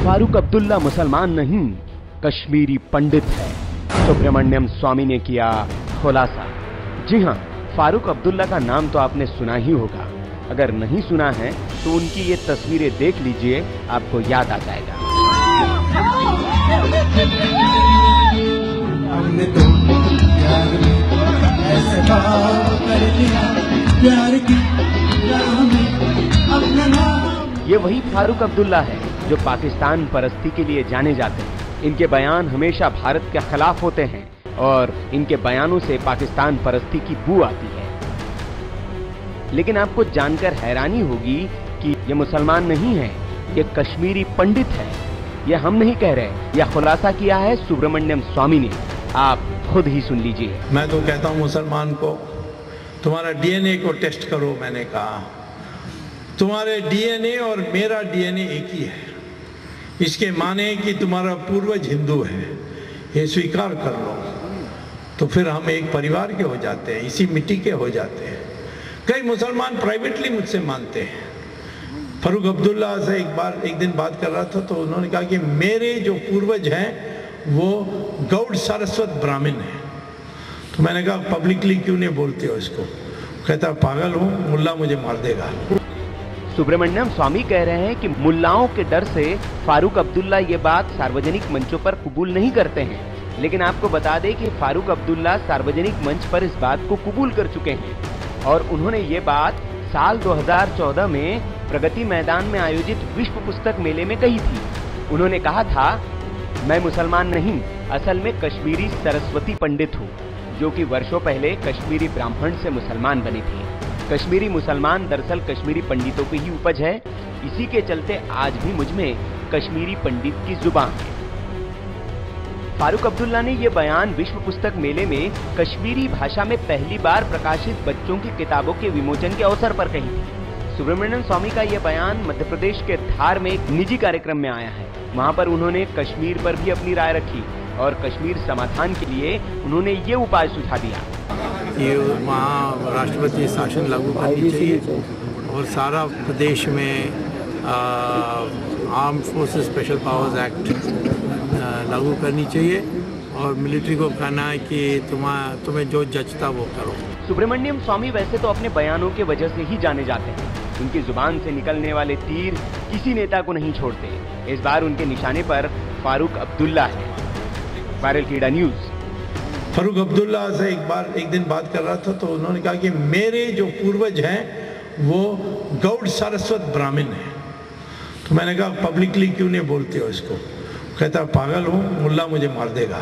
फारूक अब्दुल्ला मुसलमान नहीं, कश्मीरी पंडित है। सुब्रमण्यम स्वामी ने किया खुलासा। जी हां, फारूक अब्दुल्ला का नाम तो आपने सुना ही होगा। अगर नहीं सुना है तो उनकी ये तस्वीरें देख लीजिए, आपको याद आ जाएगा। हमने तो प्यार में ऐसे भाव कर दिया, प्यार की राह में अपना नाम। ये वही फारूक अब्दुल्ला है जो पाकिस्तान परस्ती के लिए जाने जाते हैं। इनके बयान हमेशा भारत के खिलाफ होते हैं और इनके बयानों से पाकिस्तान परस्ती की बू आती है। लेकिन आपको जानकर हैरानी होगी कि ये मुसलमान नहीं है, ये कश्मीरी पंडित है। ये हम नहीं कह रहे, यह खुलासा किया है सुब्रमण्यम स्वामी ने। आप खुद ही सुन लीजिए। मैं तो कहता हूं मुसलमान को, तुम्हारा डीएनए को टेस्ट करो। मैंने कहा तुम्हारे डीएनए और मेरा डीएनए एक ही है। इसके माने कि तुम्हारा पूर्वज हिंदू है, ये स्वीकार कर लो, तो फिर हम एक परिवार के हो जाते हैं, इसी मिट्टी के हो जाते हैं। कई मुसलमान प्राइवेटली मुझसे मानते हैं। फारूक अब्दुल्ला से एक दिन बात कर रहा था तो उन्होंने कहा कि मेरे जो पूर्वज हैं वो गौड़ सारस्वत ब्राह्मण हैं। तो मैंने कहा पब्लिकली क्यों नहीं बोलते हो इसको? कहता पागल हूँ, मुल्ला मुझे मार देगा। सुब्रमण्यम स्वामी कह रहे हैं कि मुल्लाओं के डर से फारूक अब्दुल्ला ये बात सार्वजनिक मंचों पर कबूल नहीं करते हैं। लेकिन आपको बता दें कि फारूक अब्दुल्ला सार्वजनिक मंच पर इस बात को कबूल कर चुके हैं और उन्होंने ये बात साल 2014 में प्रगति मैदान में आयोजित विश्व पुस्तक मेले में कही थी। उन्होंने कहा था, मैं मुसलमान नहीं, असल में कश्मीरी सरस्वती पंडित हूँ, जो कि वर्षों पहले कश्मीरी ब्राह्मण से मुसलमान बने थे। कश्मीरी मुसलमान दरअसल कश्मीरी पंडितों की ही उपज है। इसी के चलते आज भी मुझ में कश्मीरी पंडित की जुबान है। फारूक अब्दुल्ला ने ये बयान विश्व पुस्तक मेले में कश्मीरी भाषा में पहली बार प्रकाशित बच्चों की किताबों के विमोचन के अवसर पर कही थी। सुब्रमण्यम स्वामी का यह बयान मध्य प्रदेश के धार में एक निजी कार्यक्रम में आया है। वहां पर उन्होंने कश्मीर पर भी अपनी राय रखी और कश्मीर समाधान के लिए उन्होंने ये उपाय सुझा दिया। ये वहाँ राष्ट्रपति शासन लागू करनी चाहिए और सारा प्रदेश में arm forces special powers act लागू करनी चाहिए और मिलिट्री को कहना है कि तुम्हें जो जचता वो करो। सुब्रमण्यम स्वामी वैसे तो अपने बयानों के वजह से ही जाने जाते हैं। उनकी जुबान से निकलने वाले तीर किसी नेता को नहीं छोड़ते। इस बार उनके निशाने पर फारूक अब्दुल्ला है। वायरल कीड़ा न्यूज। फारूक अब्दुल्ला से एक दिन बात कर रहा था तो उन्होंने कहा कि मेरे जो पूर्वज हैं वो गौड़ सारस्वत ब्राह्मण हैं। तो मैंने कहा पब्लिकली क्यों नहीं बोलते हो इसको? कहता पागल हूँ, मुल्ला मुझे मार देगा।